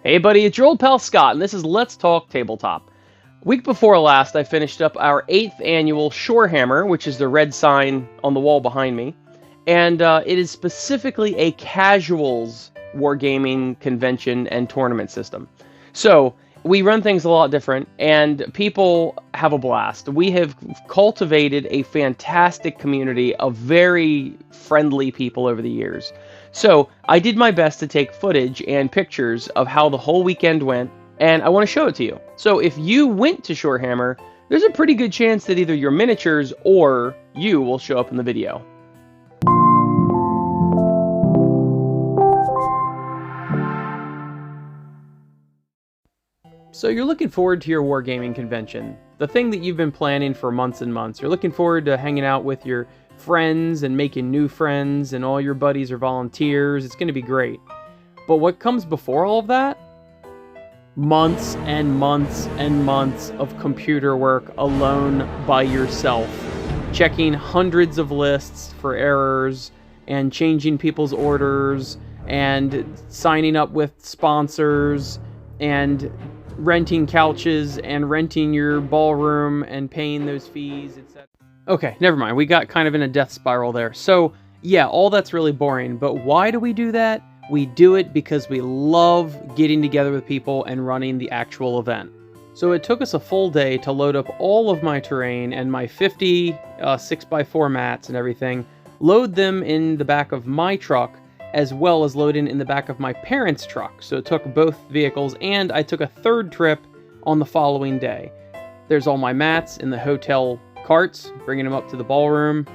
Hey buddy, it's your old pal Scott, and this is Let's Talk Tabletop. Week before last, I finished up our 8th annual Shorehammer, which is the red sign on the wall behind me, and it is specifically a casuals wargaming convention and tournament system. So, we run things a lot different, and people have a blast. We have cultivated a fantastic community of very friendly people over the years. So, I did my best to take footage and pictures of how the whole weekend went, and I want to show it to you. So, if you went to Shorehammer, there's a pretty good chance that either your miniatures or you will show up in the video. So you're looking forward to your wargaming convention, the thing that you've been planning for months and months. You're looking forward to hanging out with your friends and making new friends, and all your buddies are volunteers. It's going to be great. But what comes before all of that? Months and months and months of computer work alone by yourself, checking hundreds of lists for errors and changing people's orders and signing up with sponsors and renting couches and renting your ballroom and paying those fees, etc. Okay, never mind. We got kind of in a death spiral there. So, yeah, all that's really boring. But why do we do that? We do it because we love getting together with people and running the actual event. So it took us a full day to load up all of my terrain and my 50 6x4 mats and everything, load them in the back of my truck, as well as loading in the back of my parents' truck. So it took both vehicles, and I took a third trip on the following day. There's all my mats in the hotel carts, bringing them up to the ballroom.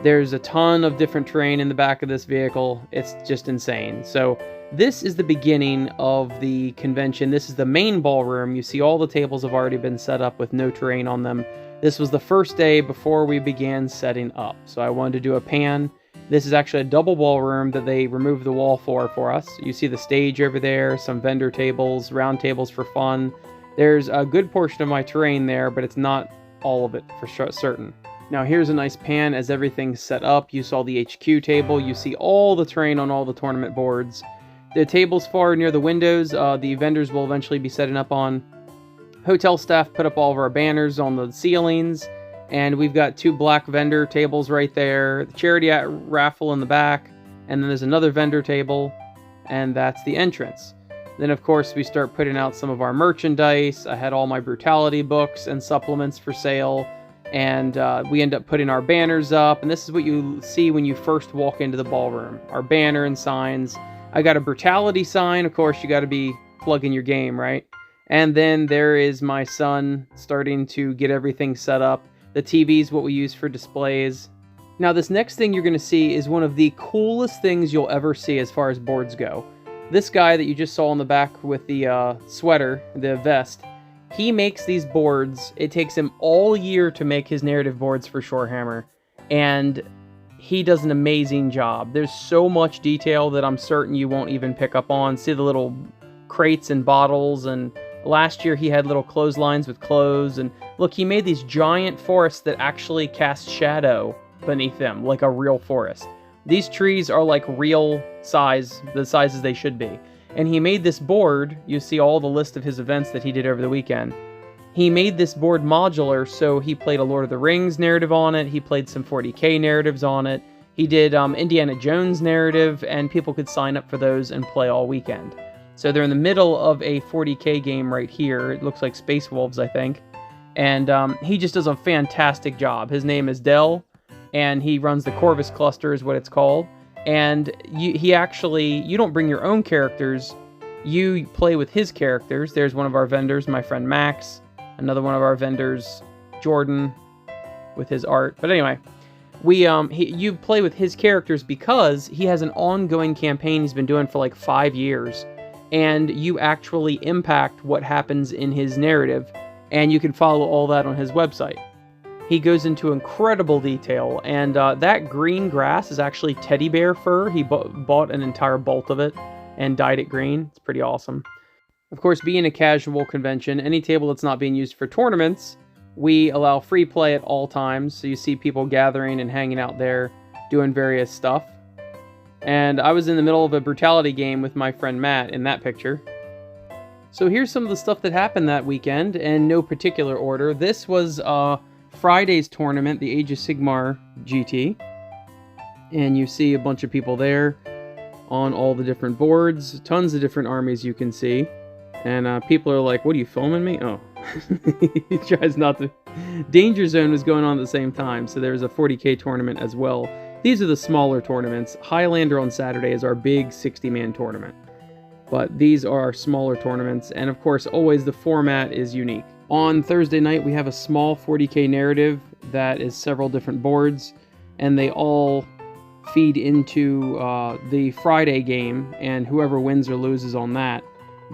There's a ton of different terrain in the back of this vehicle. It's just insane. So this is the beginning of the convention. This is the main ballroom. You see all the tables have already been set up with no terrain on them. This was the first day before we began setting up. So I wanted to do a pan. This is actually a double ballroom that they removed the wall for us. You see the stage over there, some vendor tables, round tables for fun. There's a good portion of my terrain there, but it's not all of it for certain. Now here's a nice pan as everything's set up. You saw the HQ table. You see all the terrain on all the tournament boards. The tables far near the windows, the vendors will eventually be setting up on. Hotel staff put up all of our banners on the ceilings. And we've got 2 black vendor tables right there, the charity raffle in the back, and then there's another vendor table, and that's the entrance. Then, of course, we start putting out some of our merchandise. I had all my brutality books and supplements for sale, and we end up putting our banners up, and this is what you see when you first walk into the ballroom. Our banner and signs. I got a brutality sign. Of course, you got to be plugging your game, right? And then there is my son starting to get everything set up. The TV is what we use for displays. Now, this next thing you're going to see is one of the coolest things you'll ever see as far as boards go. This guy that you just saw in the back with the sweater, the vest, he makes these boards. It takes him all year to make his narrative boards for Shorehammer, and he does an amazing job. There's so much detail that I'm certain you won't even pick up on. See the little crates and bottles, and last year he had little clotheslines with clothes, and look, he made these giant forests that actually cast shadow beneath them, like a real forest. These trees are like real size, the sizes they should be. And he made this board. You see all the list of his events that he did over the weekend. He made this board modular, so he played a Lord of the Rings narrative on it. He played some 40K narratives on it. He did Indiana Jones narrative, and people could sign up for those and play all weekend. So they're in the middle of a 40K game right here. It looks like Space Wolves, I think. And he just does a fantastic job. His name is Dell, and he runs the Corvus Cluster is what it's called. And you don't bring your own characters. You play with his characters. There's one of our vendors, my friend Max. Another one of our vendors, Jordan, with his art. But anyway, you play with his characters because he has an ongoing campaign he's been doing for like 5 years. And you actually impact what happens in his narrative, and you can follow all that on his website. He goes into incredible detail, and that green grass is actually teddy bear fur. He bought an entire bolt of it and dyed it green. It's pretty awesome. Of course, being a casual convention, any table that's not being used for tournaments, we allow free play at all times, so you see people gathering and hanging out there doing various stuff. And I was in the middle of a brutality game with my friend Matt in that picture. So here's some of the stuff that happened that weekend, in no particular order. This was Friday's tournament, the Age of Sigmar GT. And you see a bunch of people there on all the different boards. Tons of different armies you can see. And people are like, what are you filming me? Oh. He tries not to. Danger Zone was going on at the same time, so there was a 40k tournament as well. These are the smaller tournaments. Highlander on Saturday is our big 60-man tournament. But these are our smaller tournaments, and of course, always the format is unique. On Thursday night, we have a small 40k narrative that is several different boards, and they all feed into the Friday game, and whoever wins or loses on that,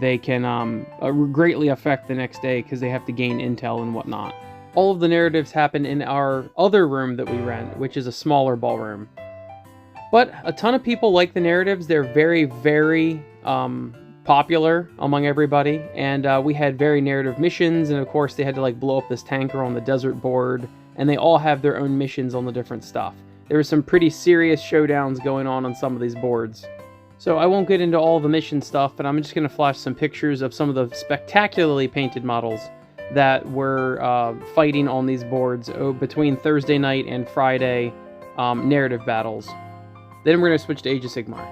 they can greatly affect the next day because they have to gain intel and whatnot. All of the narratives happen in our other room that we rent, which is a smaller ballroom. But a ton of people like the narratives. They're very, very popular among everybody, and we had very narrative missions, and of course they had to like blow up this tanker on the desert board, and they all have their own missions on the different stuff. There were some pretty serious showdowns going on some of these boards. So I won't get into all the mission stuff, but I'm just going to flash some pictures of some of the spectacularly painted models that were fighting on these boards between Thursday night and Friday narrative battles. Then we're going to switch to Age of Sigmar.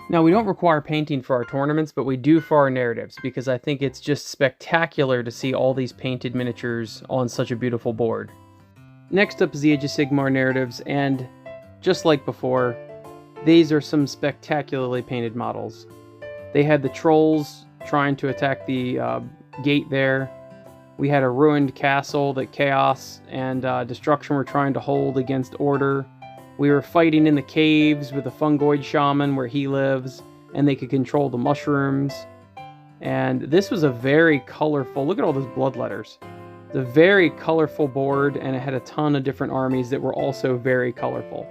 Now, we don't require painting for our tournaments, but we do for our narratives, because I think it's just spectacular to see all these painted miniatures on such a beautiful board. Next up is the Age of Sigmar narratives, and just like before, these are some spectacularly painted models. They had the trolls trying to attack the gate there. We had a ruined castle that Chaos and Destruction were trying to hold against Order. We were fighting in the caves with the Fungoid Shaman where he lives, and they could control the mushrooms. And this was a very colorful, look at all those blood letters. It's a very colorful board, and it had a ton of different armies that were also very colorful.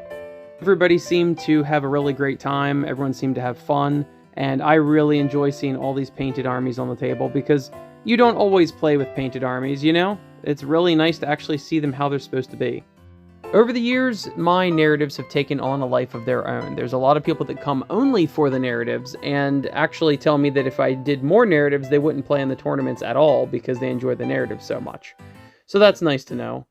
Everybody seemed to have a really great time, everyone seemed to have fun, and I really enjoy seeing all these painted armies on the table, because you don't always play with painted armies, you know? It's really nice to actually see them how they're supposed to be. Over the years, my narratives have taken on a life of their own. There's a lot of people that come only for the narratives and actually tell me that if I did more narratives, they wouldn't play in the tournaments at all because they enjoy the narratives so much. So that's nice to know.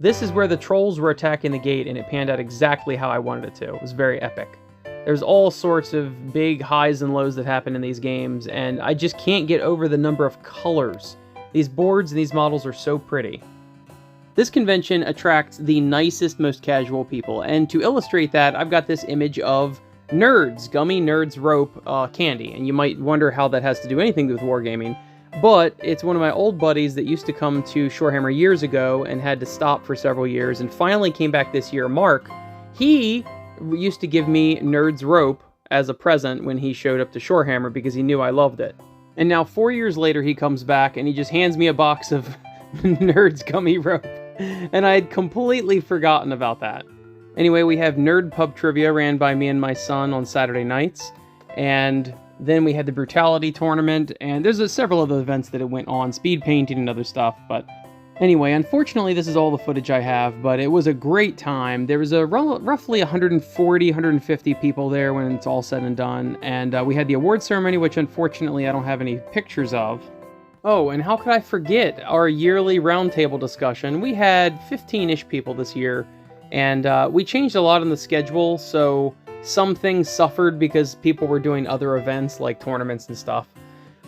This is where the trolls were attacking the gate, and it panned out exactly how I wanted it to. It was very epic. There's all sorts of big highs and lows that happen in these games, and I just can't get over the number of colors. These boards and these models are so pretty. This convention attracts the nicest, most casual people, and to illustrate that, I've got this image of Nerds, Gummy Nerds Rope candy, and you might wonder how that has to do anything with wargaming, but it's one of my old buddies that used to come to Shorehammer years ago and had to stop for several years, and finally came back this year. Mark, he used to give me Nerds Rope as a present when he showed up to Shorehammer because he knew I loved it. And now 4 years later, he comes back and he just hands me a box of Nerds Gummy Rope. And I had completely forgotten about that. Anyway, we have Nerd Pub Trivia ran by me and my son on Saturday nights. And then we had the Brutality Tournament. And there's several other events that it went on. Speed painting and other stuff. But anyway, unfortunately, this is all the footage I have. But it was a great time. There was roughly 140, 150 people there when it's all said and done. And we had the award ceremony, which unfortunately I don't have any pictures of. Oh, and how could I forget our yearly roundtable discussion? We had 15-ish people this year, and we changed a lot in the schedule, so some things suffered because people were doing other events like tournaments and stuff.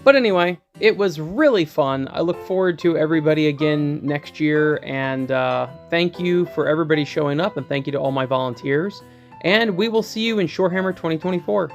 But anyway, it was really fun. I look forward to everybody again next year, and thank you for everybody showing up, and thank you to all my volunteers. And we will see you in Shorehammer 2024.